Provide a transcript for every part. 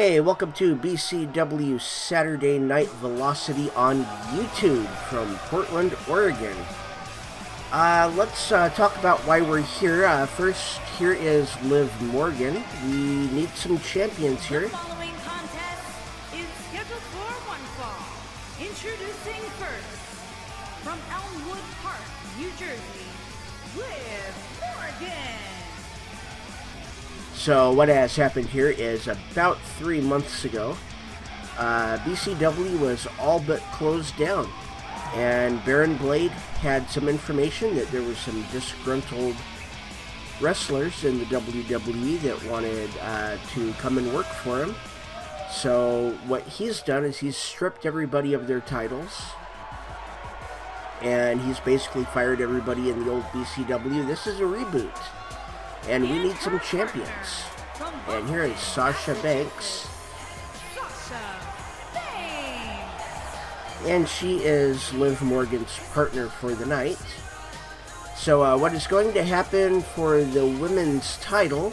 Hey, welcome to BCW Saturday Night Velocity on YouTube from Portland, Oregon. Let's talk about why we're here. First, here is Liv Morgan. We need some champions here. The following contest is scheduled for one fall. Introducing first, from Elmwood Park, New Jersey, Liv Morgan. So what has happened here is about 3 months ago, BCW was all but closed down, and Baron Blade had some information that there were some disgruntled wrestlers in the WWE that wanted to come and work for him. So what he's done is he's stripped everybody of their titles, and he's basically fired everybody in the old BCW. This is a reboot. And we need some champions. And here is Sasha Banks. And she is Liv Morgan's partner for the night. So what is going to happen for the women's title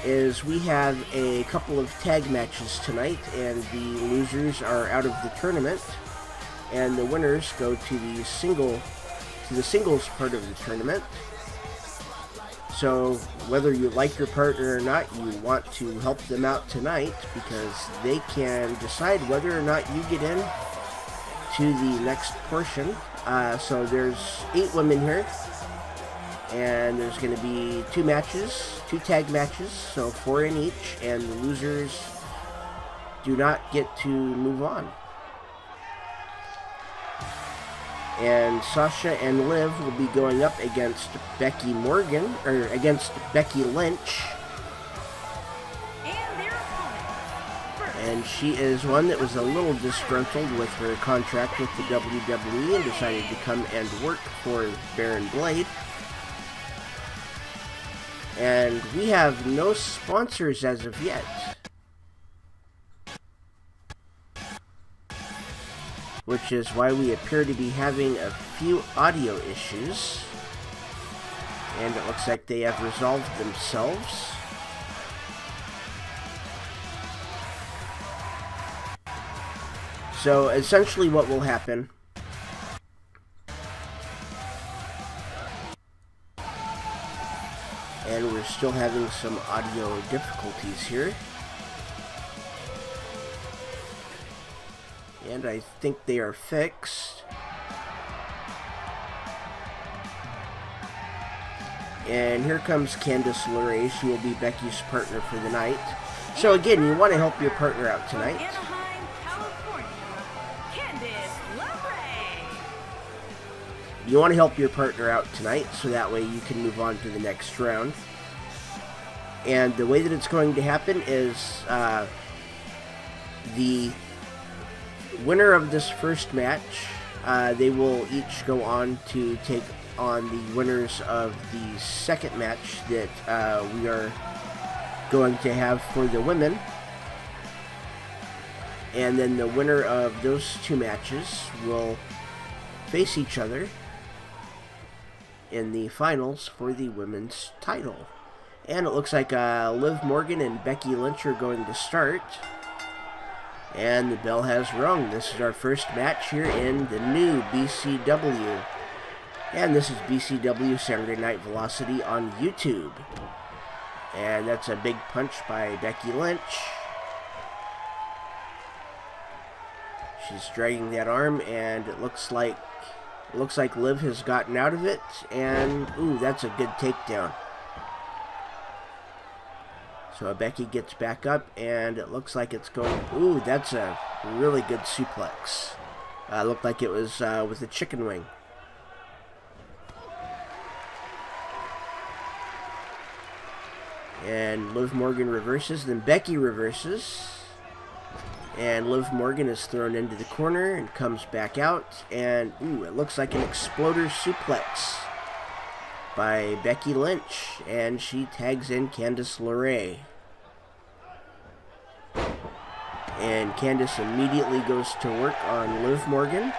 is we have a couple of tag matches tonight, and the losers are out of the tournament, and the winners go to the singles part of the tournament. So whether you like your partner or not, you want to help them out tonight because they can decide whether or not you get in to the next portion. So there's 8 women here, and there's going to be 2 tag matches, so 4 in each, and the losers do not get to move on. And Sasha and Liv will be going up against Becky Lynch. And she is one that was a little disgruntled with her contract with the WWE and decided to come and work for Baron Blade. And we have no sponsors as of yet, which is why we appear to be having a few audio issues. And it looks like they have resolved themselves. So essentially what will happen and we're still having some audio difficulties here. And I think they are fixed. And here comes Candice LeRae. She will be Becky's partner for the night. So again, you want to help your partner out tonight. Anaheim, California, Candice LeRae. You want to help your partner out tonight, so that way you can move on to the next round. And the way that it's going to happen is the winner of this first match, they will each go on to take on the winners of the second match that we are going to have for the women. And then the winner of those 2 matches will face each other in the finals for the women's title. And it looks like Liv Morgan and Becky Lynch are going to start. And the bell has rung. This is our first match here in the new BCW. And this is BCW Saturday Night Velocity on YouTube. And that's a big punch by Becky Lynch. She's dragging that arm, and it looks like Liv has gotten out of it. And ooh, that's a good takedown. So Becky gets back up, and it looks like it's going... Ooh, that's a really good suplex. Looked like it was with a chicken wing. And Liv Morgan reverses, then Becky reverses. And Liv Morgan is thrown into the corner and comes back out. And, ooh, it looks like an exploder suplex by Becky Lynch, and she tags in Candice LeRae. And Candice immediately goes to work on Liv Morgan.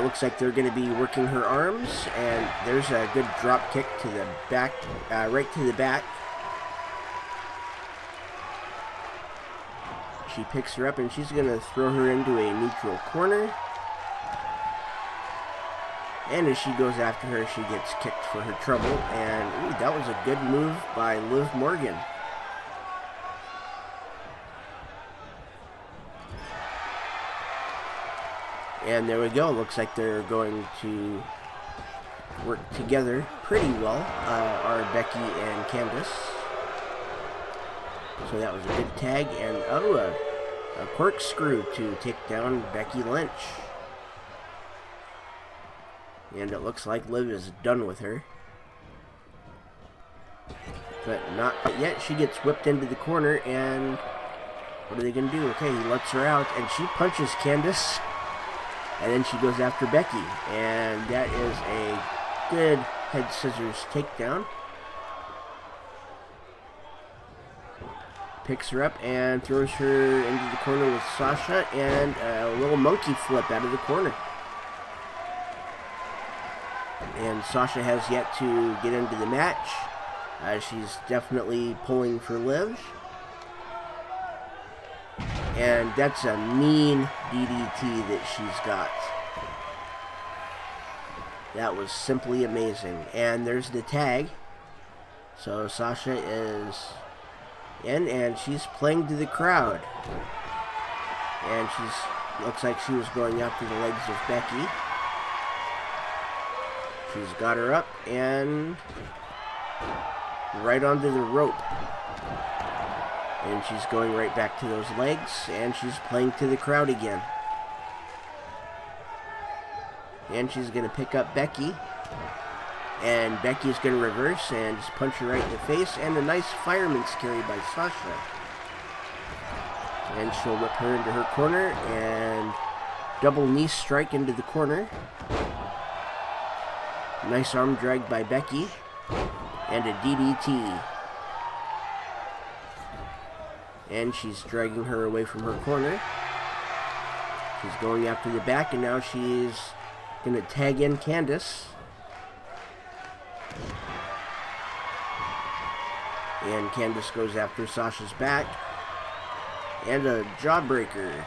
Looks like they're going to be working her arms, and there's a good drop kick to the back, right to the back. She picks her up and she's going to throw her into a neutral corner. And as she goes after her, she gets kicked for her trouble. And that was a good move by Liv Morgan. And there we go. Looks like they're going to work together pretty well, are Becky and Candice. So that was a good tag. And a corkscrew to take down Becky Lynch. And it looks like Liv is done with her. But not yet. She gets whipped into the corner, and what are they going to do? Okay, he lets her out, and she punches Candice. And then she goes after Becky. And that is a good head scissors takedown. Picks her up and throws her into the corner with Sasha, and a little monkey flip out of the corner. And Sasha has yet to get into the match. She's definitely pulling for Liv. And that's a mean DDT that she's got. That was simply amazing. And there's the tag. So Sasha is in, and she's playing to the crowd. And looks like she was going after the legs of Becky. She's got her up and right onto the rope. And she's going right back to those legs, and she's playing to the crowd again. And she's going to pick up Becky. And Becky's going to reverse and just punch her right in the face. And a nice fireman's carry by Sasha. And she'll whip her into her corner and double knee strike into the corner. Nice arm drag by Becky. And a DDT. And she's dragging her away from her corner. She's going after the back, and now she's going to tag in Candice. And Candice goes after Sasha's back. And a jawbreaker,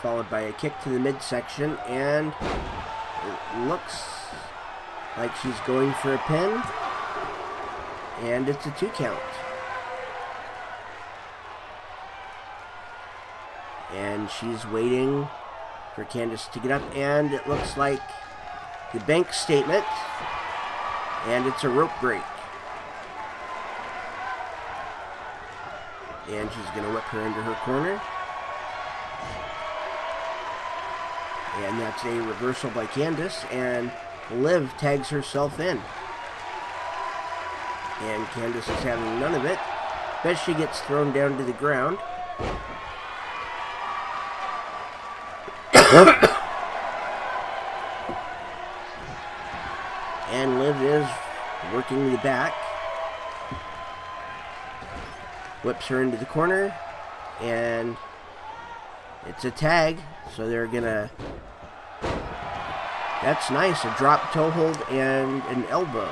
followed by a kick to the midsection, and it looks like she's going for a pin. And it's a 2 count. And she's waiting for Candice to get up, and it looks like the bank statement, and it's a rope break. And she's going to whip her into her corner. And that's a reversal by Candice, and Liv tags herself in. And Candice is having none of it. But she gets thrown down to the ground. And Liv is working the back. Whips her into the corner. And it's a tag. So they're gonna... That's nice. A drop toe hold and an elbow.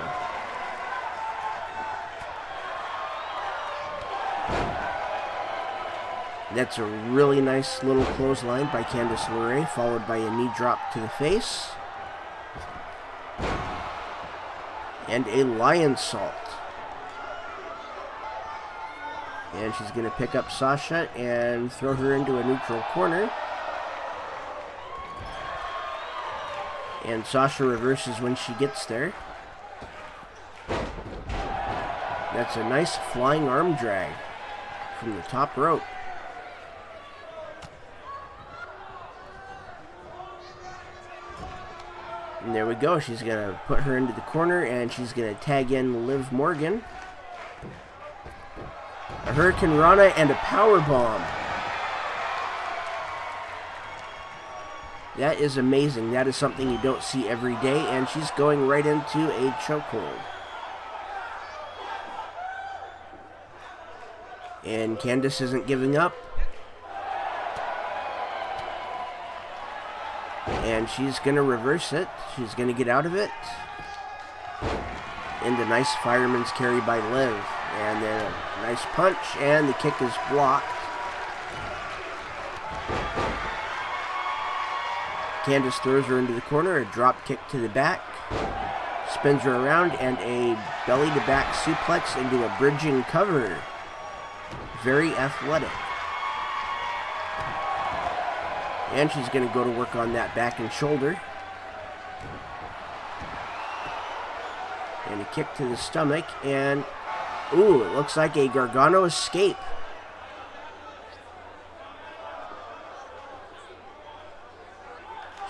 That's a really nice little clothesline by Candice LeRae, followed by a knee drop to the face. And a lion salt. And she's going to pick up Sasha and throw her into a neutral corner. And Sasha reverses when she gets there. That's a nice flying arm drag from the top rope. And there we go. She's going to put her into the corner, and she's going to tag in Liv Morgan. A Hurricane Rana and a power bomb. That is amazing. That is something you don't see every day, and she's going right into a chokehold. And Candice isn't giving up. And she's going to reverse it. She's going to get out of it. And a nice fireman's carry by Liv. And then a nice punch, and the kick is blocked. Candice throws her into the corner, a drop kick to the back, spins her around, and a belly-to-back suplex into a bridging cover. Very athletic. And she's going to go to work on that back and shoulder. And a kick to the stomach, and ooh, it looks like a Gargano escape.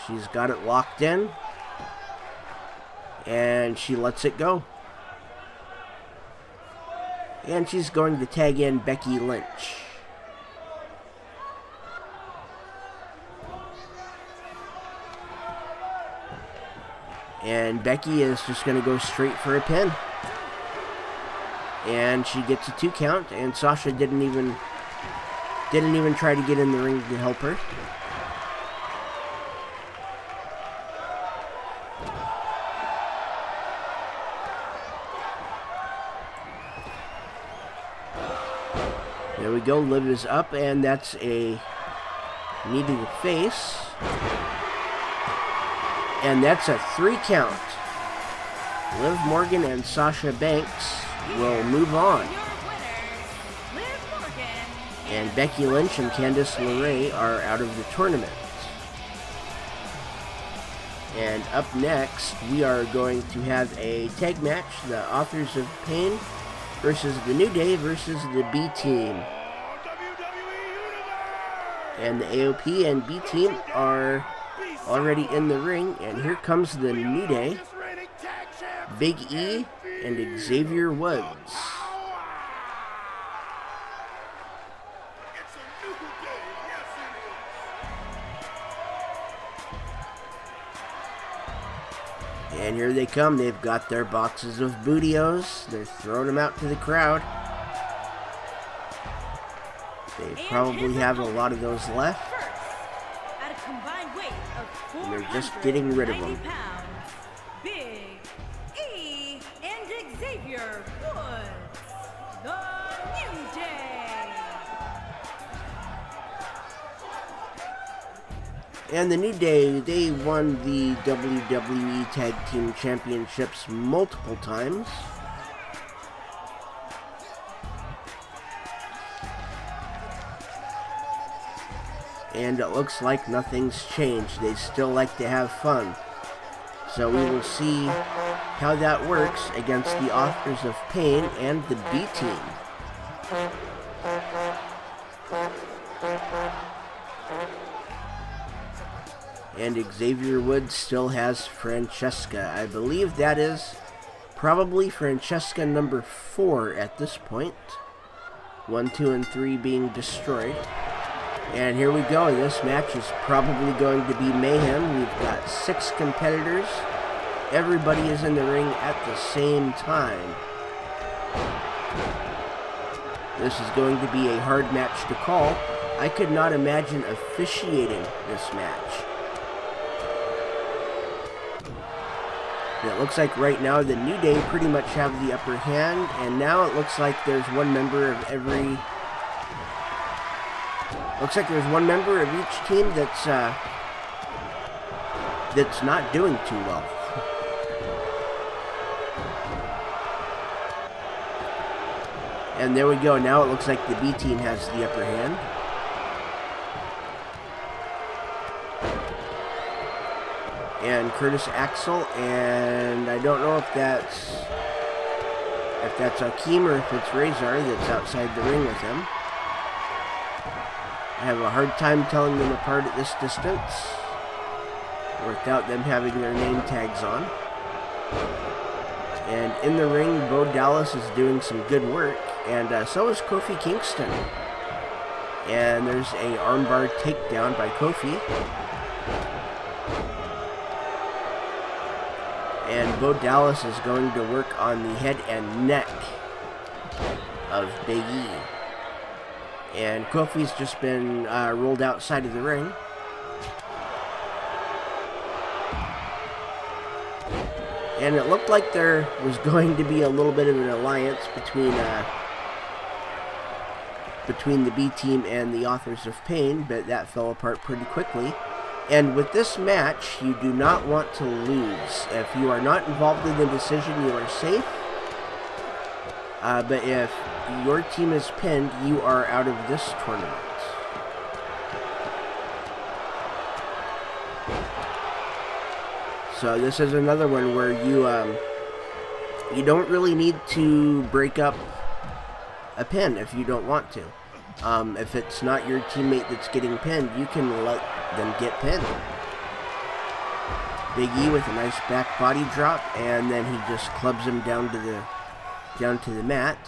She's got it locked in, and she lets it go. And she's going to tag in Becky Lynch. And Becky is just going to go straight for a pin. And she gets a 2 count, and Sasha didn't even try to get in the ring to help her. There we go, Liv is up, and that's a knee to the face. And that's a 3 count. Liv Morgan and Sasha Banks will move on. And Becky Lynch and Candice LeRae are out of the tournament. And up next, we are going to have a tag match, the Authors of Pain versus the New Day versus the B Team. And the AOP and B Team are already in the ring, and here comes the New Day, Big E and Xavier Woods. And here they come. They've got their boxes of Bootios. They're throwing them out to the crowd. They probably have a lot of those left. And they're just getting rid of them. Big E and Xavier Woods, the New Day. And the New Day, they won the WWE Tag Team Championships multiple times. And it looks like nothing's changed. They still like to have fun. So we will see how that works against the Authors of Pain and the B Team. And Xavier Woods still has Francesca. I believe that is probably Francesca number 4 at this point. 1, 2, and 3 being destroyed. And here we go. This match is probably going to be mayhem. We've got 6 competitors. Everybody is in the ring at the same time. This is going to be a hard match to call. I could not imagine officiating this match. And it looks like right now the New Day pretty much have the upper hand, and now it looks like there's one member of every... Looks like there's one member of each team that's not doing too well. And there we go. Now it looks like the B team has the upper hand. And Curtis Axel, and I don't know if that's Akeem or if it's Razor that's outside the ring with him. I have a hard time telling them apart at this distance without them having their name tags on. And in the ring, Bo Dallas is doing some good work, and so is Kofi Kingston. And there's a armbar takedown by Kofi. And Bo Dallas is going to work on the head and neck of Big E. And Kofi's just been rolled outside of the ring. And it looked like there was going to be a little bit of an alliance between the B team and the Authors of Pain, but that fell apart pretty quickly. And with this match, you do not want to lose. If you are not involved in the decision, you are safe. But if your team is pinned, you are out of this tournament. So this is another one where you don't really need to break up a pin if you don't want to. If it's not your teammate that's getting pinned, you can let them get pinned. Big E with a nice back body drop, and then he just clubs him down to the mat.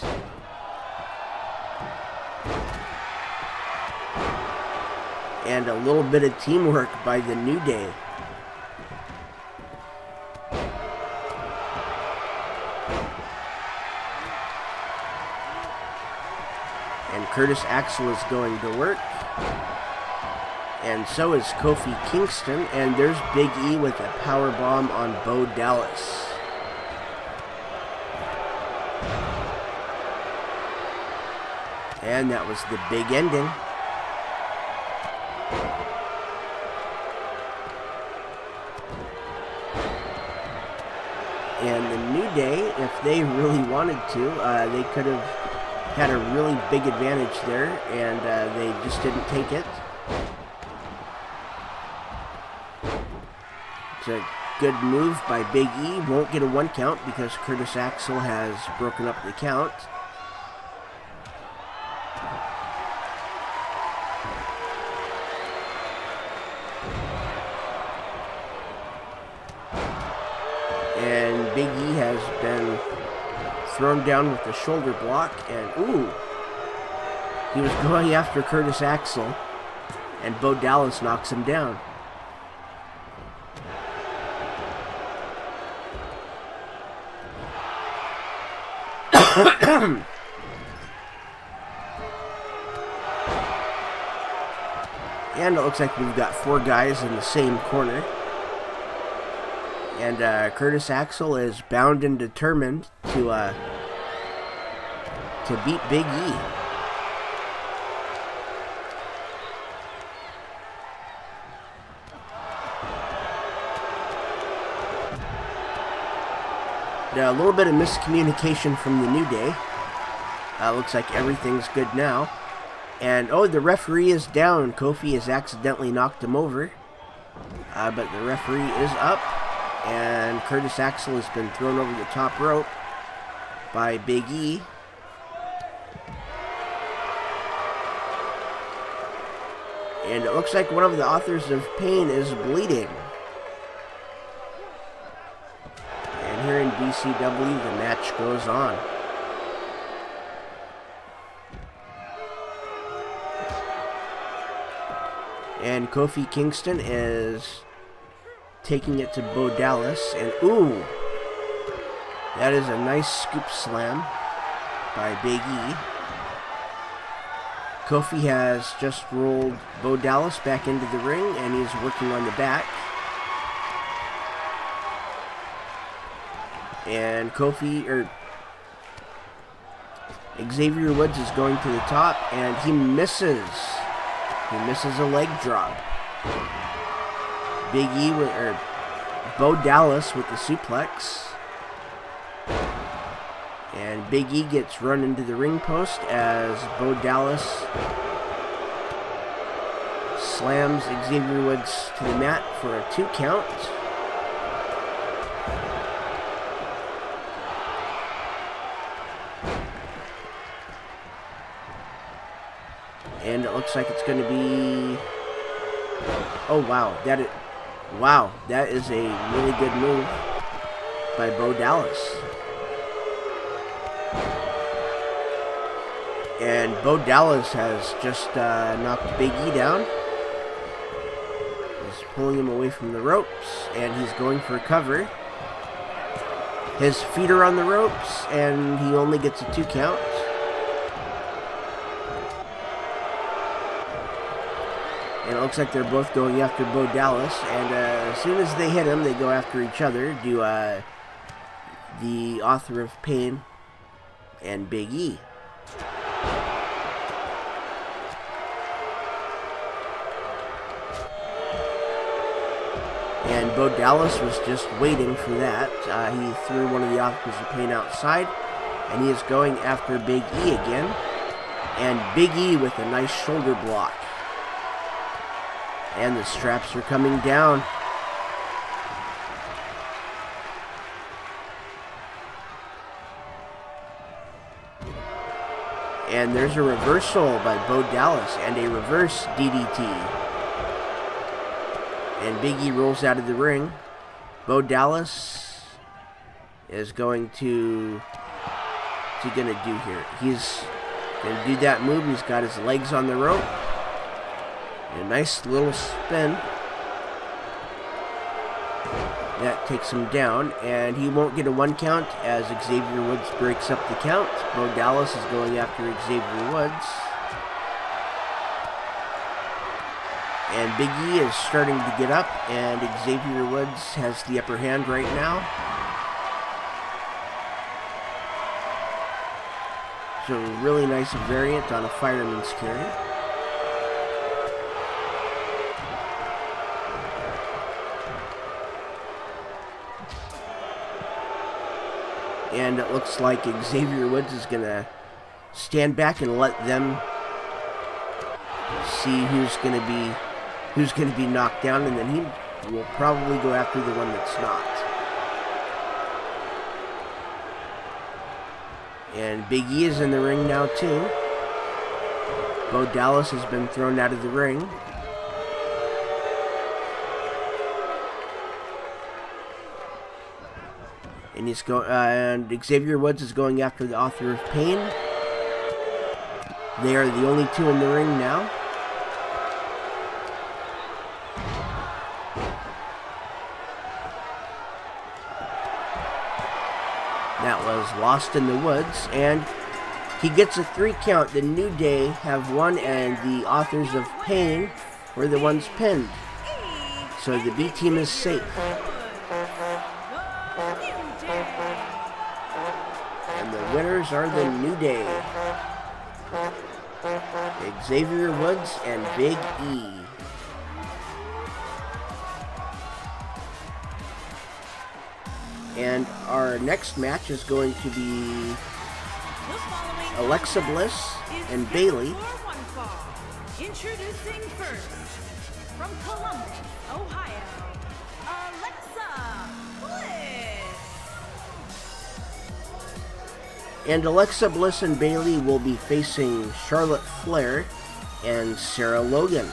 And a little bit of teamwork by the New Day. And Curtis Axel is going to work. And so is Kofi Kingston. And there's Big E with a power bomb on Bo Dallas. And that was the big ending. And the New Day, if they really wanted to, they could have had a really big advantage there, and they just didn't take it. It's a good move by Big E. Won't get a 1 count because Curtis Axel has broken up the count. And Big E has been thrown down with the shoulder block, and ooh, he was going after Curtis Axel, and Bo Dallas knocks him down. And it looks like we've got 4 guys in the same corner. And Curtis Axel is bound and determined to beat Big E. Now, a little bit of miscommunication from the New Day. Looks like everything's good now. And, oh, the referee is down. Kofi has accidentally knocked him over. But the referee is up. And Curtis Axel has been thrown over the top rope by Big E. And it looks like one of the authors of pain is bleeding. And here in BCW, the match goes on. And Kofi Kingston is taking it to Bo Dallas, and ooh, that is a nice scoop slam by Big E. Kofi has just rolled Bo Dallas back into the ring, and he's working on the back. And Xavier Woods is going to the top, and he misses. He misses a leg drop. Big E Bo Dallas with the suplex. And Big E gets run into the ring post as Bo Dallas slams Xavier Woods to the mat for a 2 count. And it looks like it's going to be... Oh, wow. That is a really good move by Bo Dallas. And Bo Dallas has just knocked Big E down. He's pulling him away from the ropes, and he's going for a cover. His feet are on the ropes, and he only gets a 2 count. And it looks like they're both going after Bo Dallas, and as soon as they hit him, they go after each other, the author of pain and Big E. And Bo Dallas was just waiting for that. He threw one of the Authors of Pain outside, and he is going after Big E again. And Big E with a nice shoulder block. And the straps are coming down. And there's a reversal by Bo Dallas and a reverse DDT. And Big E rolls out of the ring. Bo Dallas is going to... What's he going to do here? He's going to do that move. He's got his legs on the rope. A nice little spin. That takes him down, and he won't get a 1 count as Xavier Woods breaks up the count. Bo Dallas is going after Xavier Woods. And Big E is starting to get up, and Xavier Woods has the upper hand right now. So really nice variant on a fireman's carry. And it looks like Xavier Woods is going to stand back and let them see who's going to be knocked down, and then he will probably go after the one that's not. And Big E is in the ring now too. Bo Dallas has been thrown out of the ring. And Xavier Woods is going after the Author of Pain. They are the only two in the ring now. That was lost in the woods, and he gets a 3 count. The New Day have won, and the Authors of Pain were the ones pinned. So the B team is safe. And the winners are the New Day. Xavier Woods and Big E. And our next match is going to be Alexa Bliss and Bayley. Introducing first, from Columbus, Ohio, Alexa Bliss. And Alexa Bliss and Bayley will be facing Charlotte Flair and Sarah Logan.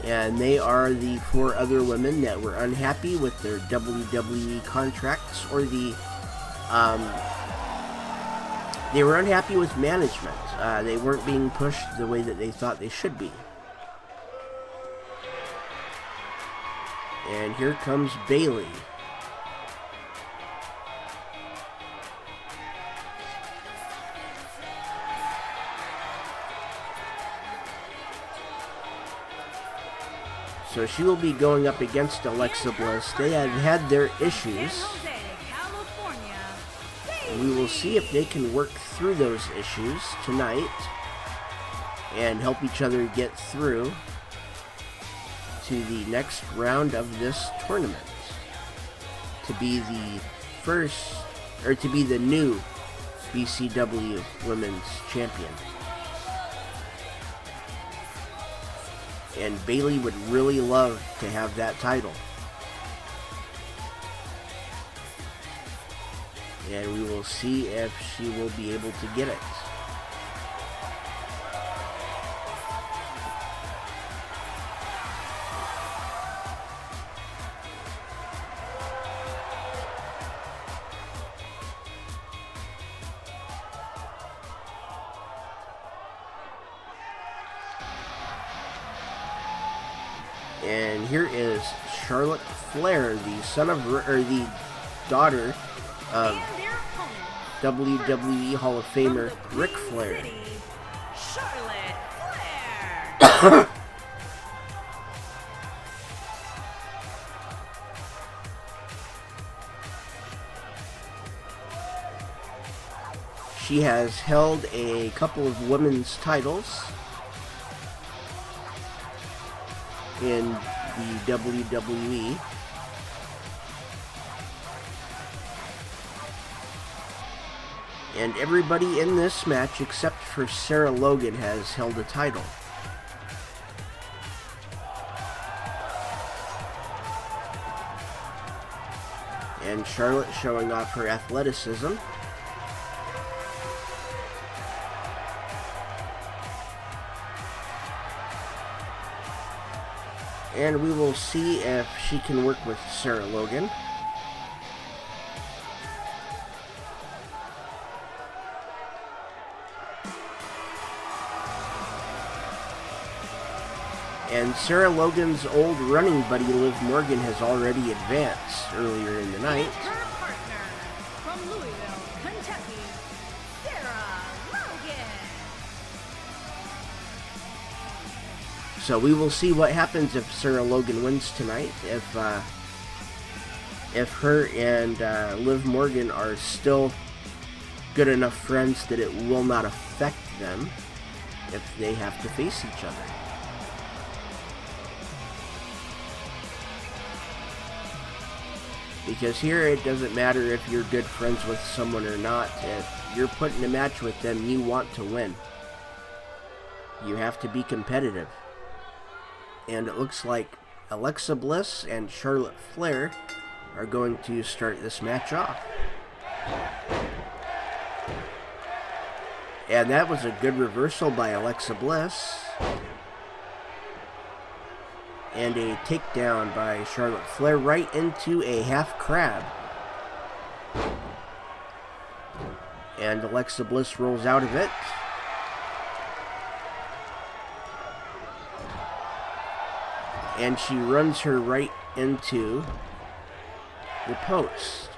And they are the 4 other women that were unhappy with their WWE contracts, or they were unhappy with management. They weren't being pushed the way that they thought they should be. And here comes Bayley. So she will be going up against Alexa Bliss. They have had their issues. We will see if they can work through those issues tonight and help each other get through to the next round of this tournament to be the first, or to be the new BCW Women's Champion. And Bayley would really love to have that title. And we will see if she will be able to get it. And here is Charlotte Flair, the daughter of WWE Hall of Famer Ric Flair. Charlotte Flair. She has held a couple of women's titles. in the WWE. And everybody in this match, except for Sarah Logan, has held a title. And Charlotte showing off her athleticism. And we will see if she can work with Sarah Logan. And Sarah Logan's old running buddy, Liv Morgan, has already advanced earlier in the night. And her partner from Louisville, Kentucky, Sarah Logan. So we will see what happens if Sarah Logan wins tonight. If her and Liv Morgan are still good enough friends that it will not affect them if they have to face each other. Because here it doesn't matter if you're good friends with someone or not. If you're put in a match with them, you want to win. You have to be competitive. And it looks like Alexa Bliss and Charlotte Flair are going to start this match off. And that was a good reversal by Alexa Bliss. And a takedown by Charlotte Flair right into a half crab. And Alexa Bliss rolls out of it. And she runs her right into the post.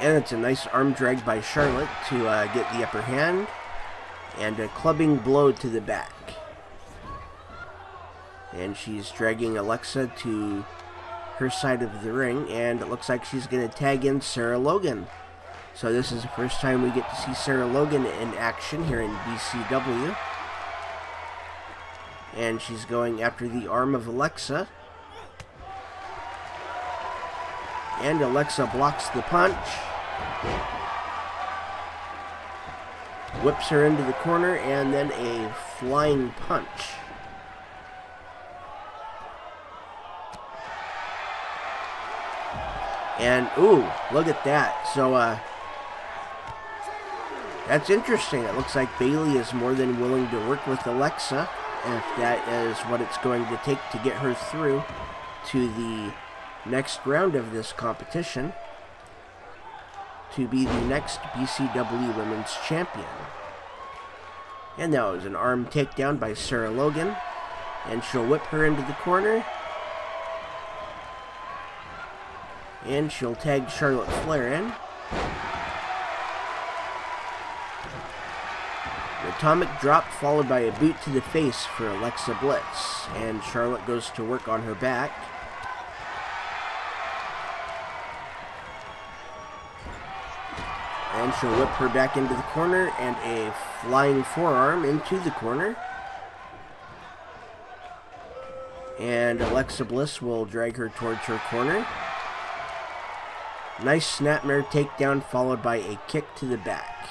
And it's a nice arm drag by Charlotte to get the upper hand. And a clubbing blow to the back. And she's dragging Alexa to her side of the ring. And it looks like she's going to tag in Sarah Logan. So this is the first time we get to see Sarah Logan in action here in BCW. And she's going after the arm of Alexa. And Alexa blocks the punch. Whips her into the corner, and then a flying punch. And, ooh, look at that. So, that's interesting. It looks like Bayley is more than willing to work with Alexa, if that is what it's going to take to get her through to the next round of this competition, to be the next BCW Women's Champion. And that was an arm takedown by Sarah Logan. And she'll whip her into the corner. And she'll tag Charlotte Flair in. An atomic drop followed by a boot to the face for Alexa Bliss. And Charlotte goes to work on her back. And she'll whip her back into the corner, and a flying forearm into the corner. And Alexa Bliss will drag her towards her corner. Nice snapmare takedown followed by a kick to the back.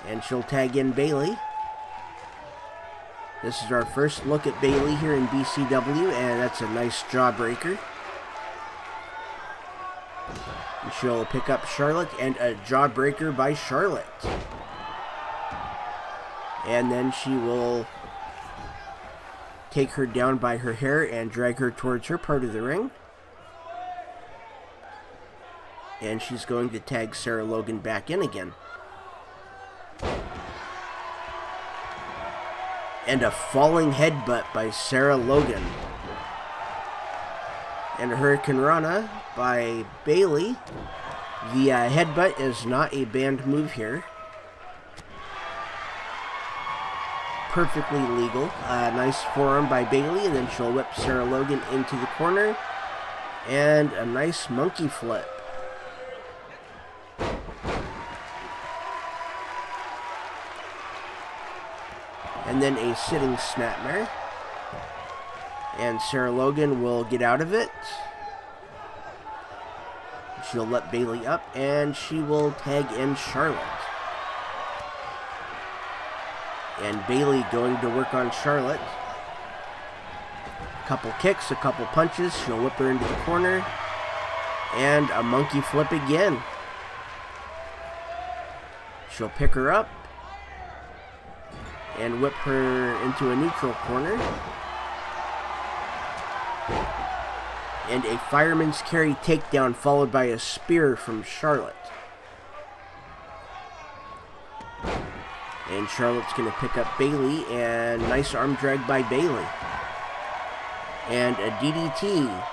And she'll tag in Bayley. This is our first look at Bayley here in BCW, and that's a nice jawbreaker. She'll pick up Charlotte, and a jawbreaker by Charlotte. And then she will take her down by her hair and drag her towards her part of the ring. And she's going to tag Sarah Logan back in again. And a falling headbutt by Sarah Logan. And a Hurricane Rana by Bayley. The headbutt is not a banned move here. Perfectly legal. Nice forearm by Bayley, and then she'll whip Sarah Logan into the corner. And a nice monkey flip. and then a sitting snapmare. And Sarah Logan will get out of it. She'll let Bayley up, and she will tag in Charlotte. And Bayley going to work on Charlotte. A couple kicks, a couple punches. She'll whip her into the corner. And a monkey flip again. She'll pick her up and whip her into a neutral corner. And a fireman's carry takedown followed by a spear from Charlotte. And Charlotte's going to pick up Bayley, and nice arm drag by Bayley. And a DDT.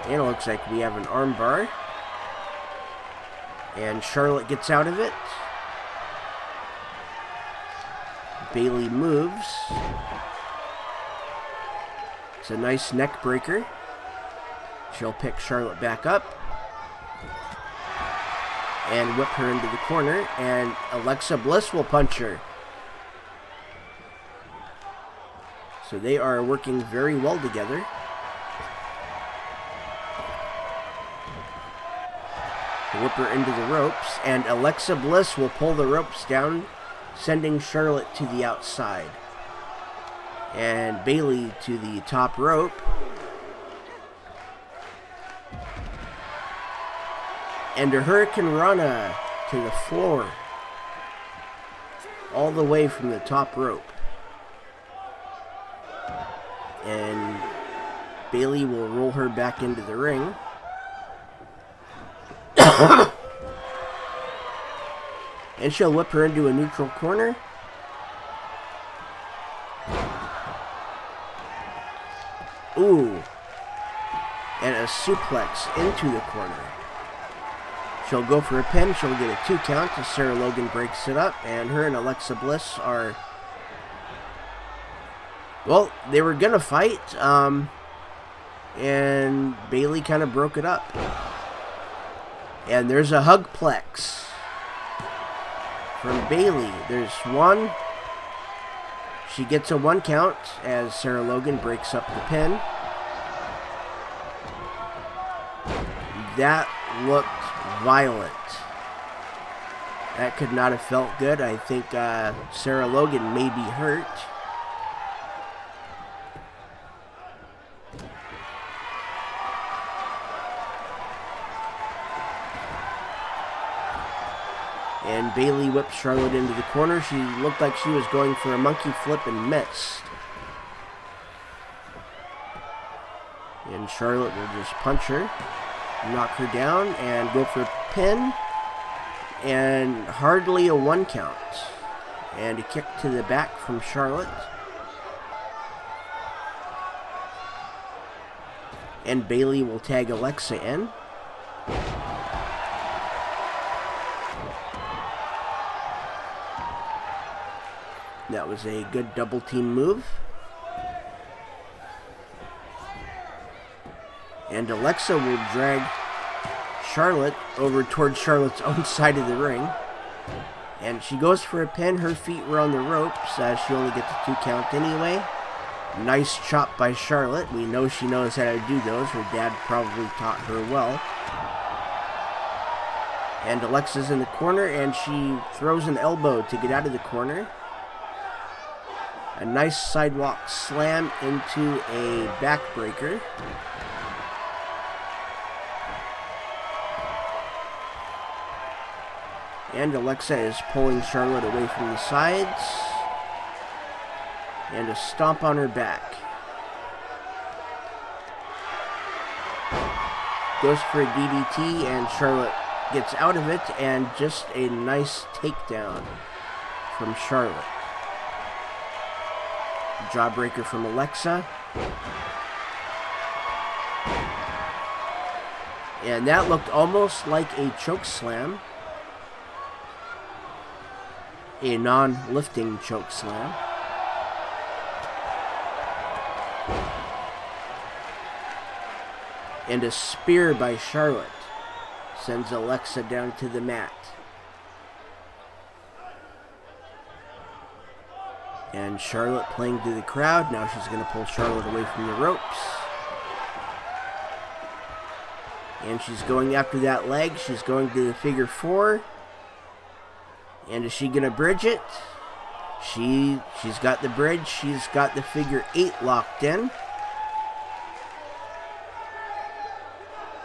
And it looks like we have an arm bar. And Charlotte gets out of it. Bayley moves. It's a nice neck breaker. She'll pick Charlotte back up. And whip her into the corner. And Alexa Bliss will punch her. So they are working very well together. Whip her into the ropes, and Alexa Bliss will pull the ropes down, sending Charlotte to the outside. And Bayley to the top rope. And a Hurricane Rana to the floor. All the way from the top rope. And Bayley will roll her back into the ring. And she'll whip her into a neutral corner. Ooh. And a suplex into the corner. She'll go for a pin. She'll get a 2 count as Sarah Logan breaks it up. And her and Alexa Bliss are... Well, they were going to fight. And Bayley kind of broke it up. And there's a hugplex from Bayley. There's one. She gets a 1 count as Sarah Logan breaks up the pin. That looked violent. That could not have felt good. I think Sarah Logan may be hurt. And Bayley whipped Charlotte into the corner. She looked like she was going for a monkey flip and missed. And Charlotte will just punch her, knock her down, and go for a pin. And hardly a 1 count. And a kick to the back from Charlotte. And Bayley will tag Alexa in. That was a good double team move. And Alexa will drag Charlotte over towards Charlotte's own side of the ring. And she goes for a pin. Her feet were on the ropes. She only gets a 2 count anyway. Nice chop by Charlotte. We know she knows how to do those. Her dad probably taught her well. And Alexa's in the corner, and she throws an elbow to get out of the corner. A nice sidewalk slam into a backbreaker. And Alexa is pulling Charlotte away from the sides. And a stomp on her back. Goes for a DDT, and Charlotte gets out of it, and just a nice takedown from Charlotte. Jawbreaker from Alexa. And that looked almost like a choke slam. A non-lifting choke slam. And a spear by Charlotte. sends Alexa down to the mat. And Charlotte playing to the crowd. Now she's going to pull Charlotte away from the ropes. And she's going after that leg. She's going to the figure 4. And is she going to bridge it? She's got the bridge. She's got the figure 8 locked in.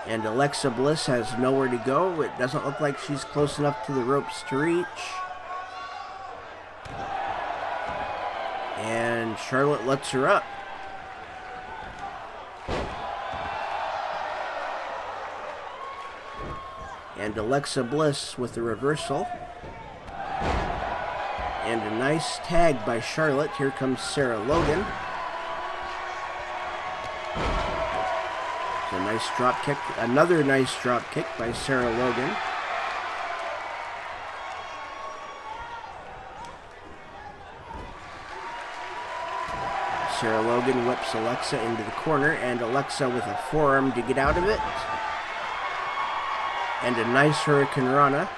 And Alexa Bliss has nowhere to go. It doesn't look like she's close enough to the ropes to reach. And Charlotte lets her up. And Alexa Bliss with a reversal. And a nice tag by Charlotte. Here comes Sarah Logan. A nice drop kick. Another nice drop kick by Sarah Logan. Sarah Logan whips Alexa into the corner, and Alexa with a forearm to get out of it. And a nice Hurricane Rana.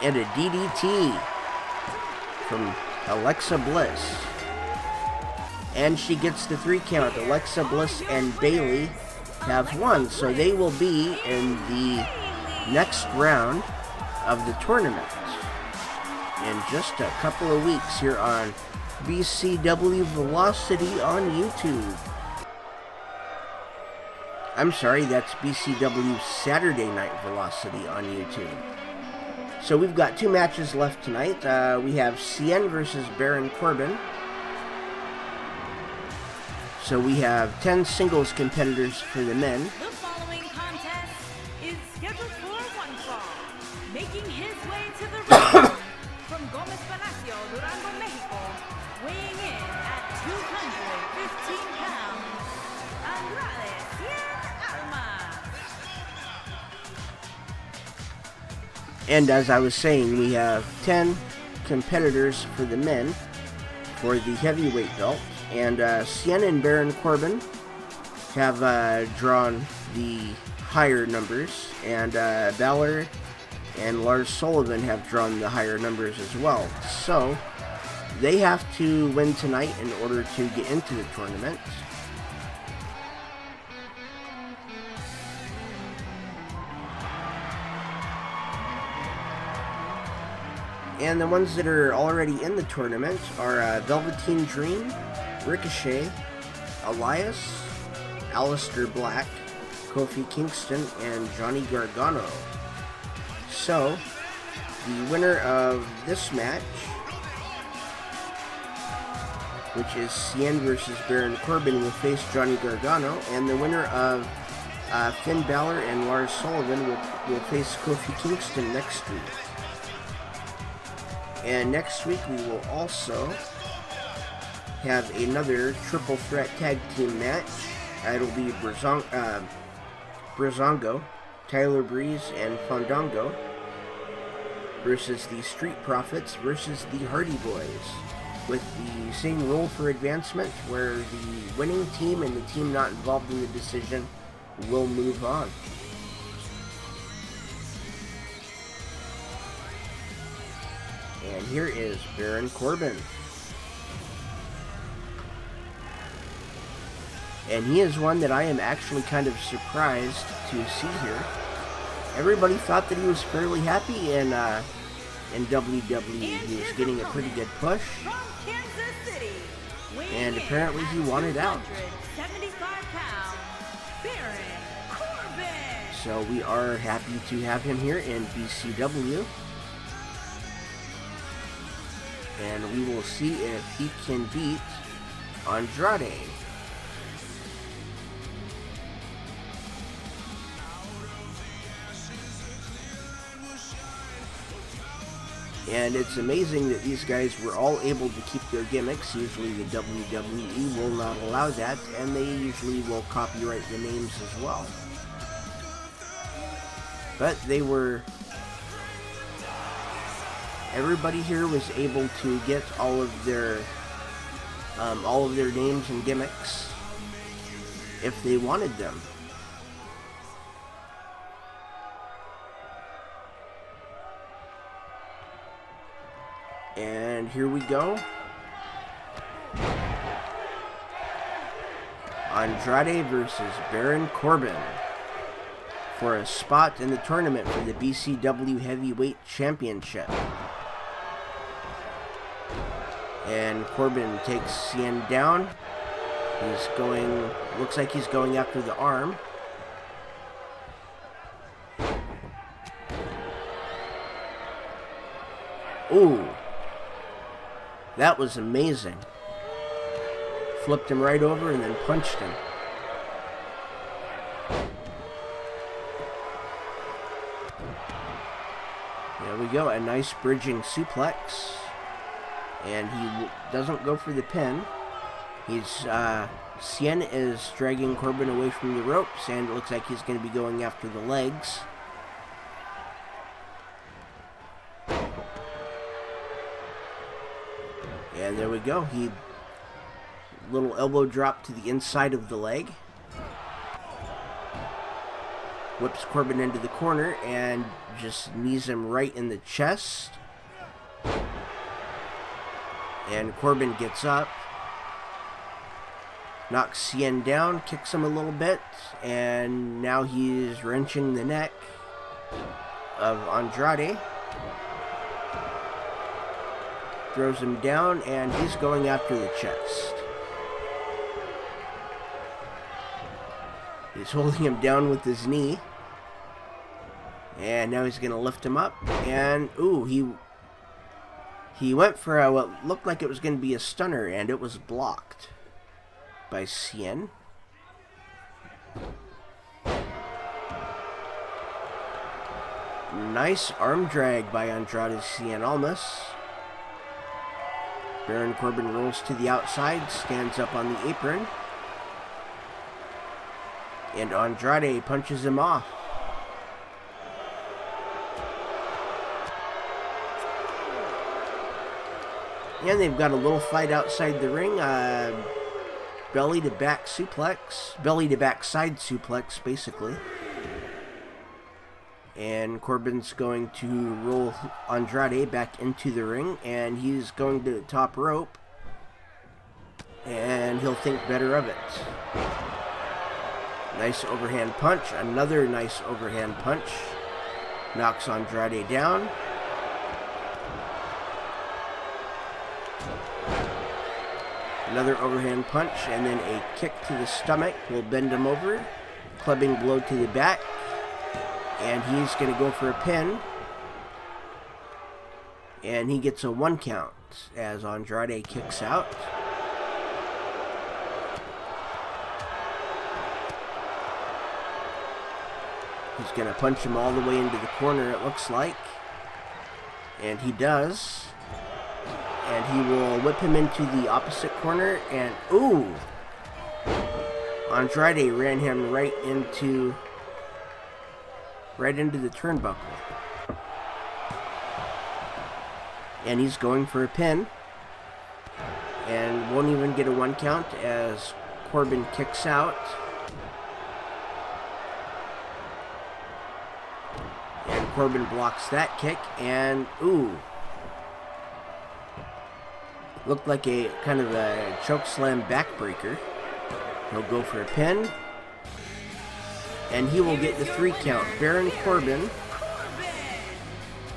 And a DDT from Alexa Bliss. And she gets the 3 count. Alexa Bliss and Bayley have won, so they will be in the next round of the tournament in just a couple of weeks here on BCW Velocity on YouTube. I'm sorry, that's BCW Saturday Night Velocity on YouTube. So we've got 2 matches left tonight. We have Cien versus Baron Corbin. So we have 10 singles competitors for the men. The following contest is scheduled for one fall. Making his way to the ring from Gomez Palacio, Durango, Mexico, weighing in at 215 pounds, Andrade Cien Almas. And as I was saying, we have 10 competitors for the men for the heavyweight belt. And Cien and Baron Corbin have drawn the higher numbers. And Balor and Lars Sullivan have drawn the higher numbers as well. So they have to win tonight in order to get into the tournament. And the ones that are already in the tournament are Velveteen Dream, Ricochet, Elias, Aleister Black, Kofi Kingston, and Johnny Gargano. So, the winner of this match, which is Cien versus Baron Corbin, will face Johnny Gargano, and the winner of Finn Balor and Lars Sullivan will face Kofi Kingston next week. And next week we will also have another triple threat tag team match. It'll be Breezango, Tyler Breeze, and Fandango versus the Street Profits versus the Hardy Boys, with the same rule for advancement where the winning team and the team not involved in the decision will move on. And here is Baron Corbin. And he is one that I am actually kind of surprised to see here. Everybody thought that he was fairly happy in WWE. He was getting a pretty good push. And apparently he wanted out. So we are happy to have him here in BCW. And we will see if he can beat Andrade. And it's amazing that these guys were all able to keep their gimmicks. Usually the WWE will not allow that, and they usually will copyright the names as well. But they were... Everybody here was able to get all of their all of their names and gimmicks if they wanted them. And here we go. Andrade versus Baron Corbin for a spot in the tournament for the BCW Heavyweight Championship. And Corbin takes Cien down. Looks like he's going after the arm. Ooh. That was amazing. Flipped him right over and then punched him. There we go, a nice bridging suplex. And he doesn't go for the pin. Cien is dragging Corbin away from the ropes, and it looks like he's going to be going after the legs. And there we go. Little elbow drop to the inside of the leg. Whips Corbin into the corner and just knees him right in the chest. And Corbin gets up, knocks Cien down, kicks him a little bit, and now he's wrenching the neck of Andrade. Throws him down, and he's going after the chest. He's holding him down with his knee. And now he's going to lift him up. And, ooh, he went for what looked like it was going to be a stunner, and it was blocked by Cien. Nice arm drag by Andrade Cien Almas. Baron Corbin rolls to the outside, stands up on the apron. And Andrade punches him off. And they've got a little fight outside the ring. Belly to back suplex. Belly to back side suplex, basically. And Corbin's going to roll Andrade back into the ring. And he's going to the top rope. And he'll think better of it. Nice overhand punch. Another nice overhand punch. Knocks Andrade down. Another overhand punch, and then a kick to the stomach will bend him over. Clubbing blow to the back. And he's going to go for a pin. And he gets a 1 count as Andrade kicks out. He's going to punch him all the way into the corner, it looks like. And he does. And he will whip him into the opposite corner. And, ooh! Andrade ran him right into the turnbuckle. And he's going for a pin. And won't even get a 1 count as Corbin kicks out. And Corbin blocks that kick. And, ooh. Looked like a kind of a choke slam backbreaker. He'll go for a pin. And he will get the 3 count. Baron Corbin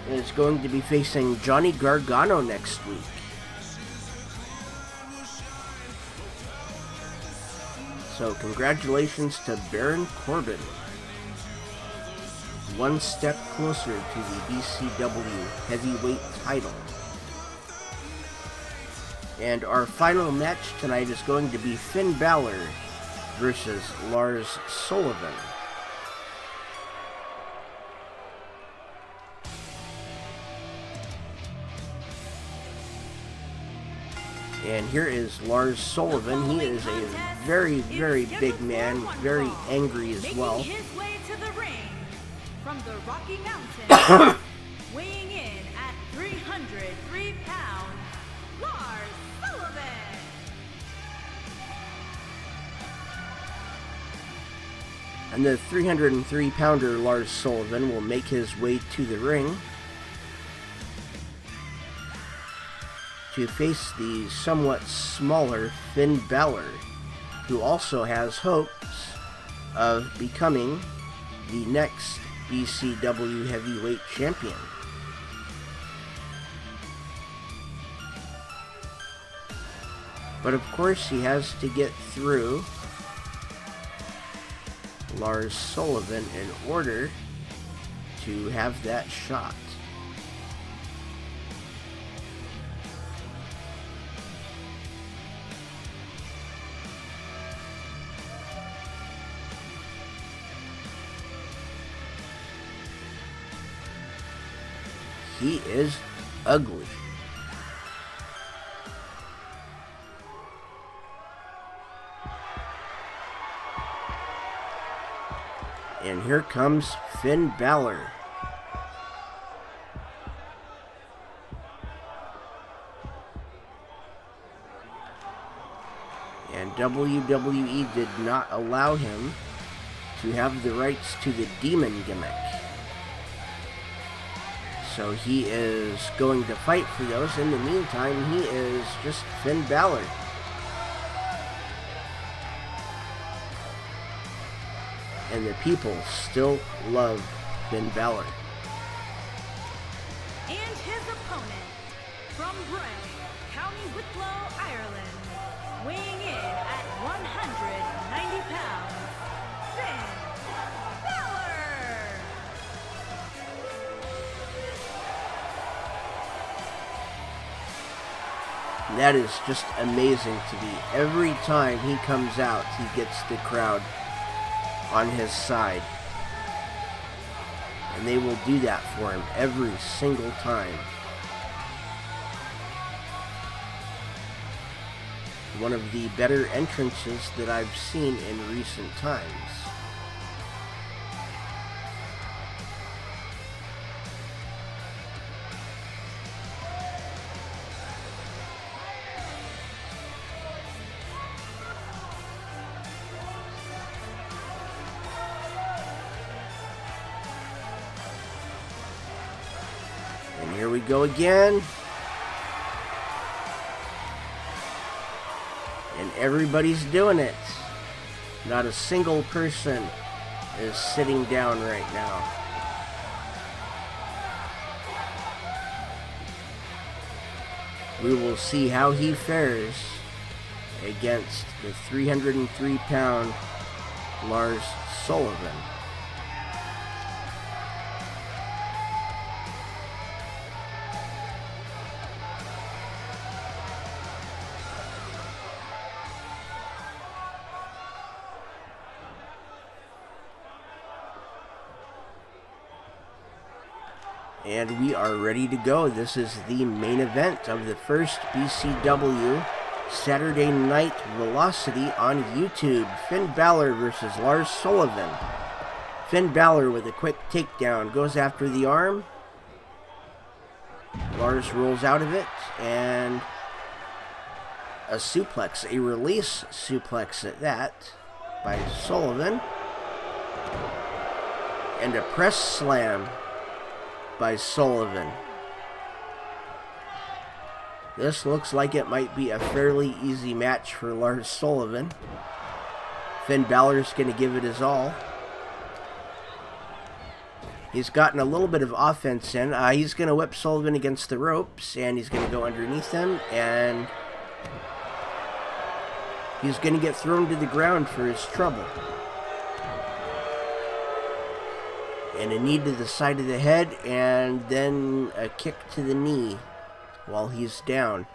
is going to be facing Johnny Gargano next week. So congratulations to Baron Corbin. One step closer to the BCW Heavyweight title. And our final match tonight is going to be Finn Balor versus Lars Sullivan. And here is Lars Sullivan. He is a very, very big man, very angry as well. Making his way to the ring from the Rocky Mountains, weighing in at 303 pounds, Lars Sullivan. And the 303-pounder Lars Sullivan will make his way to the ring to face the somewhat smaller Finn Balor, who also has hopes of becoming the next BCW Heavyweight Champion. But of course he has to get through Lars Sullivan in order to have that shot. He is ugly. And here comes Finn Balor. And WWE did not allow him to have the rights to the demon gimmick. So he is going to fight for those. In the meantime, he is just Finn Balor. And the people still love Finn Balor. And his opponent, from Bray, County Wicklow, Ireland, weighing in at 190 pounds, Finn Balor! That is just amazing to me. Every time he comes out, he gets the crowd on his side. And they will do that for him every single time. One of the better entrances that I've seen in recent times. And here we go again. And everybody's doing it. Not a single person is sitting down right now. We will see how he fares against the 303-pound Lars Sullivan. And we are ready to go. This is the main event of the first BCW Saturday Night Velocity on YouTube. Finn Balor versus Lars Sullivan. Finn Balor with a quick takedown goes after the arm. Lars rolls out of it, and a suplex, a release suplex at that, by Sullivan. And a press slam by Sullivan. This looks like it might be a fairly easy match for Lars Sullivan. Finn Balor's going to give it his all. He's gotten a little bit of offense in. He's going to whip Sullivan against the ropes, and he's going to go underneath him, and he's going to get thrown to the ground for his trouble. And a knee to the side of the head, and then a kick to the knee while he's down.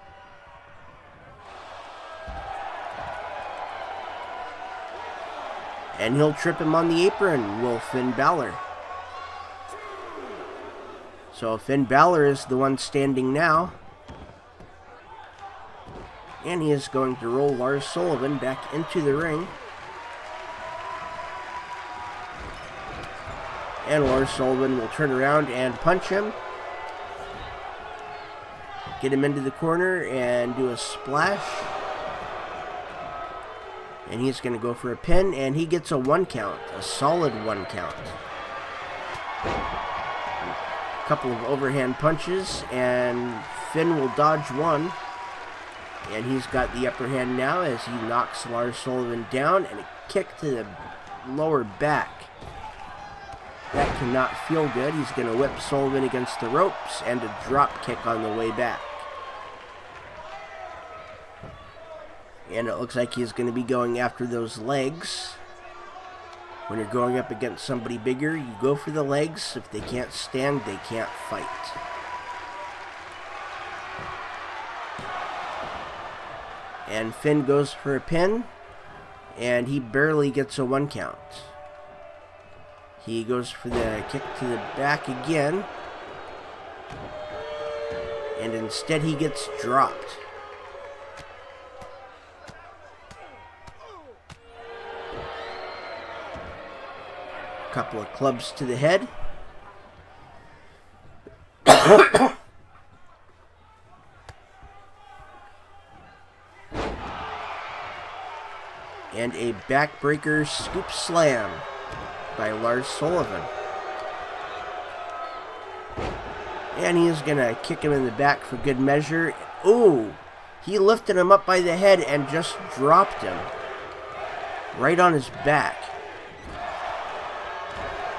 And he'll trip him on the apron, will Finn Balor. So Finn Balor is the one standing now. And he is going to roll Lars Sullivan back into the ring. And Lars Sullivan will turn around and punch him. Get him into the corner and do a splash. And he's going to go for a pin, and he gets a 1 count, a solid 1 count. A couple of overhand punches, and Finn will dodge one. And he's got the upper hand now as he knocks Lars Sullivan down, and a kick to the lower back. That cannot feel good. He's going to whip Sullivan against the ropes, and a drop kick on the way back. And it looks like he's going to be going after those legs. When you're going up against somebody bigger, you go for the legs. If they can't stand, they can't fight. And Finn goes for a pin, and he barely gets a 1 count. He goes for the kick to the back again, and instead he gets dropped. Couple of clubs to the head. And a backbreaker scoop slam by Lars Sullivan. And he's going to kick him in the back for good measure. Ooh! He lifted him up by the head and just dropped him. Right on his back.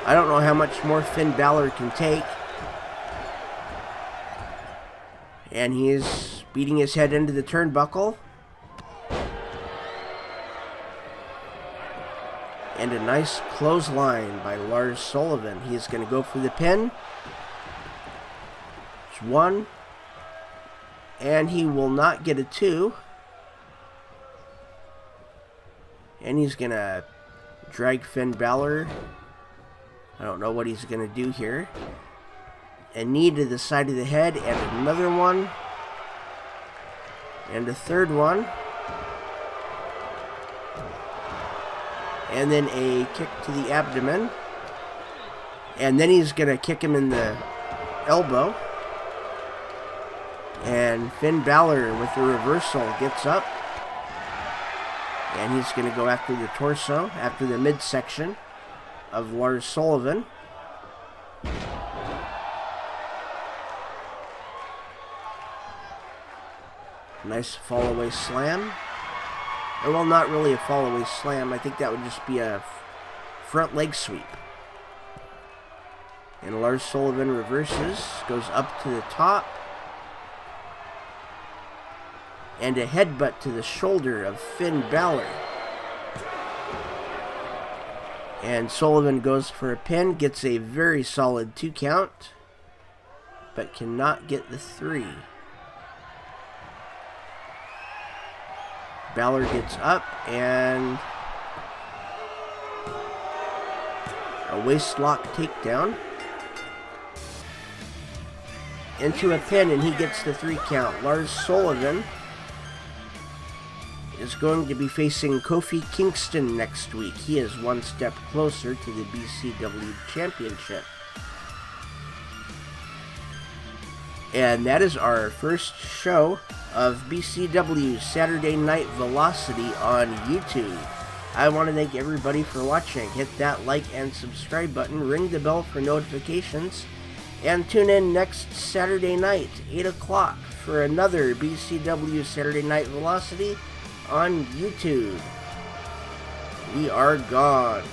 I don't know how much more Finn Balor can take. And he is beating his head into the turnbuckle. And a nice clothesline by Lars Sullivan. He is going to go for the pin. It's 1. And he will not get a 2. And he's going to drag Finn Balor. I don't know what he's going to do here. A knee to the side of the head, and another one. And a third one. And then a kick to the abdomen. And then he's going to kick him in the elbow. And Finn Balor with the reversal gets up. And he's going to go after the torso, after the midsection of Lars Sullivan. Nice fall-away slam. Or, well, not really a fall-away slam. I think that would just be a front leg sweep. And Lars Sullivan reverses, goes up to the top. And a headbutt to the shoulder of Finn Balor. And Sullivan goes for a pin, gets a very solid 2 count, but cannot get the 3. Balor gets up, and a waistlock takedown into a pin, and he gets the 3 count. Lars Sullivan is going to be facing Kofi Kingston next week. He is 1 step closer to the BCW Championship. And that is our first show of BCW Saturday Night Velocity on YouTube. I want to thank everybody for watching. Hit that like and subscribe button, ring the bell for notifications, and tune in next Saturday night, 8 o'clock, for another BCW Saturday Night Velocity on YouTube. We are gone.